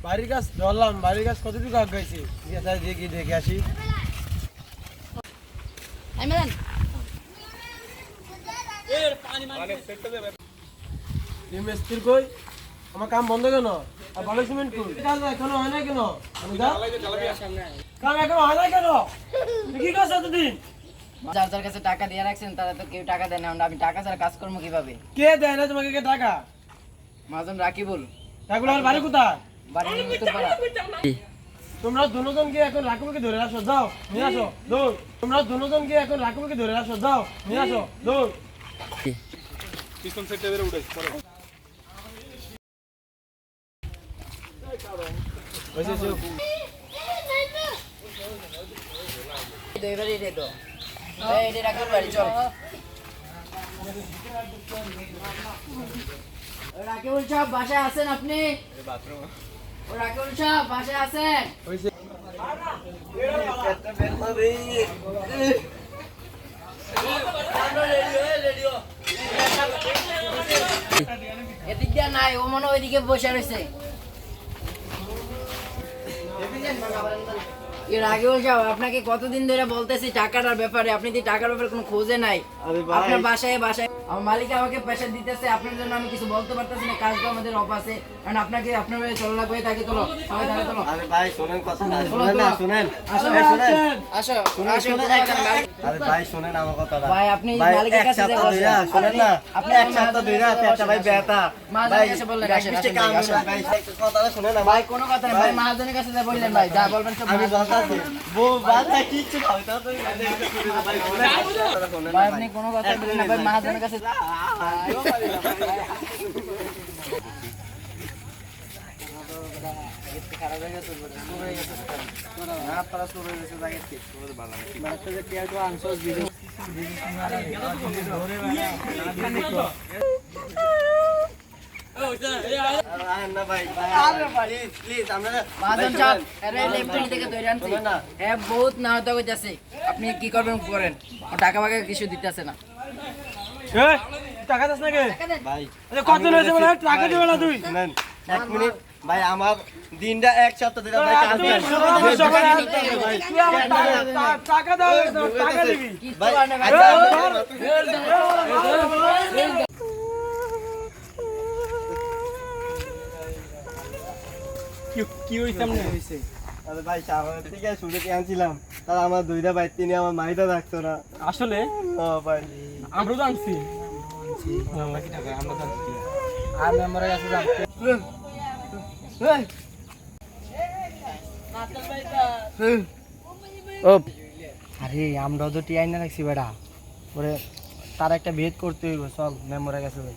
বাড়ির কাজ ধরলাম, বাড়ির কাজ কতটুকু আগাইছি দেখি দেখে আসি। মিস্ত্রি কই? আমার কাম বন্ধ কেন? আর বালু সিমেন্ট কই? কাজ এখনো হয় না কেন? কাম এখনো হয় না কেন? কি কাজ এতদিন? যার যার কাছে টাকা দিয়ে রাখছেন তারা তো কেউ টাকা দেয় না। আমি টাকা ছাড়া কাজ করবো কিভাবে? কে দেয় না তোমাকে? কে টাকা? মহাজন রাকিবুল। রাকিবুল আমার বাড়ি কোথায়? বাড়ি উত্তরপাড়া। তোমরা দুজন গিয়ে এখন রাকিবুলকে ধরে আসো, যাও নিয়ে আসো দৌড়। তোমরা দুজন গিয়ে এখন রাকিবুলকে ধরে আসো, যাও নিয়ে আসো দৌড়। পিছন সাইডে বের উঠে পড়ে দুইবারই রে তো। এই রে রাকিবুল বাড়ি চল। রাকিবুল সাহেব বাসায় আছেন আপনি? রাকিবুল সাহেব বাসায় আছেন? এদিক দিয়ে নাই, ও মনে ওইদিকে বসে রয়েছে। রাকিবুল সাহেব আপনাকে কতদিন ধরে বলতেছি টাকাটার ব্যাপারে, আপনি তো টাকার ব্যাপারে কোনো খোঁজে নাই। আপনার বাসায় আমার মালিক আমাকে প্রেশার দিতেছে, আপনার জন্য আমি কিছু বলতে পারতেছি না। কাজটা আমাদের অফ আছে, কারণ আপনাকে আপনার চলো লাগবে। তাকে তোলো, সবাই তাকে তোলো। আরে ভাই শুনেন কথা, শুনেন না, শুনেন। আসো আসো আসো। আরে ভাই শুনেন আমার কথাটা। ভাই আপনি মালিকের কাছে যাবেন শুনেন না, আপনি এক সপ্তাহ ধরে পেটটা ভাই ব্যথা। মালিকের কাছে বললেন আসেন ভাই কথাটা শুনেন না ভাই, কোনো কথা নেই ভাই। মহাজনের কাছে যা বললেন ভাই, যা বলবেন সব আমি বলতাছি বউ বাচ্চা কিচ্ছু খাবে তা তো ভাই আপনি কোনো কথা বলেন না ভাই। মহাজনের কাছে খারাপ হয়ে গেছে, শুরু হয়ে গেছে না, আপনারা শুরু হয়ে গেছে জায়গা থেকে বাচ্চা যে পেয়ার করে আনছো দিদি বহুত নাহতা হইতাছে। আপনি কি করবেন করেন, টাকা বাকা কিছু দিতেছে না। টাকা দাস নাকি ভাই? কত হয়েছে বলে টাকা দিবে না তুই? শুনেন এক মিনিট ভাই, আমার দিনটা এক সপ্তাহ ধরে ভাই কাজ নাই। টাকা দাও, টাকা দিবি ভাই কি হইছে? সামনে হইছে আরে ভাই সামনে থেকে শুনে আনছিলাম, তার আমার দুইটা ভাই তিনি আমার মাইটা রাখতো না আসলে। ভাই আমরা তো আনছি আমরা কি টাকা আমরা আনছি আর মেম্বারের কাছে যাচ্ছি। আরে আমরা তো টিআই না রাখছি বেটা, ওরে তার একটা ভেদ করতে হইব। চল মেম্বারের কাছে যাই।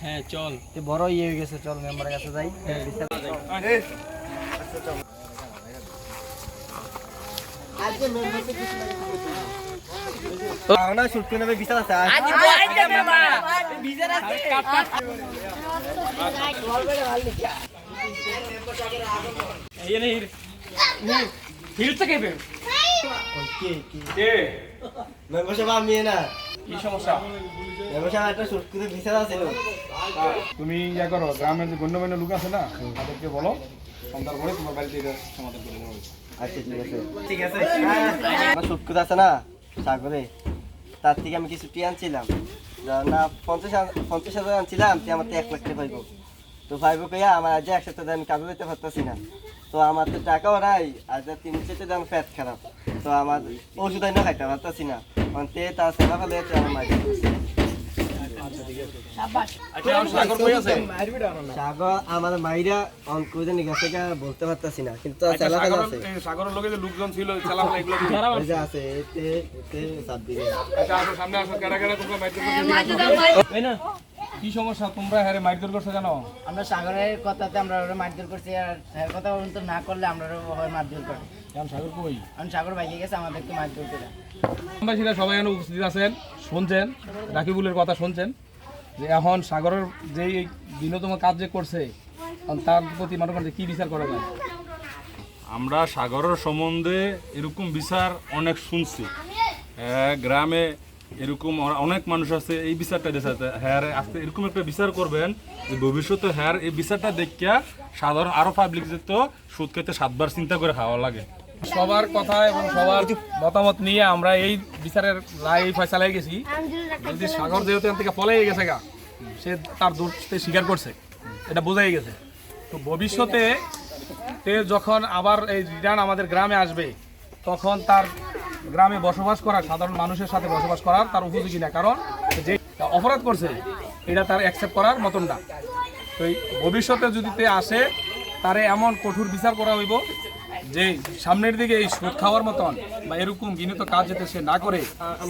হ্যাঁ চল, বড় ইয়ে হয়ে গেছে, চল মেম্বারের কাছে যাই। আজকে মেম্বারকে কিছু না শুট করে নেবে বিচার আছে আমি না। কি সমস্যা? একটা শুট করে বিচার আছে। তুমি ইয়া করো, গ্রামের যে গণ্যমান্য লোক আছে না তাদেরকে বলো, সন্ধ্যার পরে তোমার বাড়িতে এটা সমাধান করে দেবো। আচ্ছা ঠিক আছে ঠিক আছে। শুট করে আছে না সাগরে, তার থেকে আমি কিছু টি আনছিলাম না, 50,000 আনছিলাম, আমার তো 1 লাখ টাকা পাইব। তো পাইব কইয়া আমার আজ এক সপ্তাহ আমি কাজে যেতে পারতেছি না। তো আমার তো টাকাও নাই, আজ 3-4 দিন পেট খারাপ, তো আমার ওষুধ না খাইতে পারতেছি না। তে তার সেবা ফেলে আমার মাইকে সাগর আমার মাইরা অঙ্কুরে নিগাছে বলতে পারতেছি না, কিন্তু সাগরের লোকে যে লোকজন ছিল চালাফালা এগুলো আছে এতে এতে সাত দিকে। আচ্ছা আসো সামনে আসো, কেডা কেডা তোমরা মাইক তাই না? কি সমস্যা? তোমরা হ্যাঁ মাইক করছো জানো? আমরা সাগরের কথাতে আমরা ওরা মারধর করছি, আর এর কথা পর্যন্ত না করলে আমরা হয় মারধর করি। কেন সাগর কই? কারণ সাগর বাইকে গেছে, আমাদেরকে মারধর করে। আমরা সবাই এখানে উপস্থিত আছেন, শুনছেন রাকিবুলের কথা, শুনছেন যে এখন সাগরের যে বিনোদন কাজ যে করছে তার প্রতি মানুষ কি বিচার করা যায়? আমরা সাগরের সম্বন্ধে এরকম বিচার অনেক শুনছি। গ্রামে এরকম অনেক মানুষ আছে এই বিচারটা দেখাতে হ্যাঁ আজকে এরকম একটা বিচার করবেন যে ভবিষ্যতে হ্যাঁ এই বিচারটা দেখিয়া সাধারণ আরো পাবলিক যেত সুদ খেতে 7 বার চিন্তা করে খাওয়া লাগে। সবার কথা এবং সবার মতামত নিয়ে আমরা এই বিচারের রায় ফয়সালায় গেছি যে সাগর যেহেতু এখান থেকে পলাই গেছে গা, সে তার দোষ স্বীকার করছে, এটা বোঝাই গেছে। তো ভবিষ্যতে যখন আবার এই রিটার্ন আমাদের গ্রামে আসবে তখন তার গ্রামে বসবাস করা, সাধারণ মানুষের সাথে বসবাস করার তার উপযোগী না, কারণ যে অপরাধ করছে এটা তার অ্যাকসেপ্ট করার মতন না। তো এই ভবিষ্যতে যদি আসে তারে এমন কঠোর বিচার করা হইব যে সামনের দিকে এই সুদ খাওয়ার মতন বা এরকম ঘৃণিত কাজ যাতে সে না করে,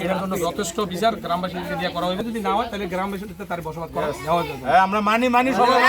এটার জন্য যথেষ্ট বিচার গ্রামবাসীকে দিয়ে করা হইবে। যদি না হয় তাহলে গ্রামবাসীদের তার বসবাস করা দেওয়া যাবে। আমরা মানি সবাই।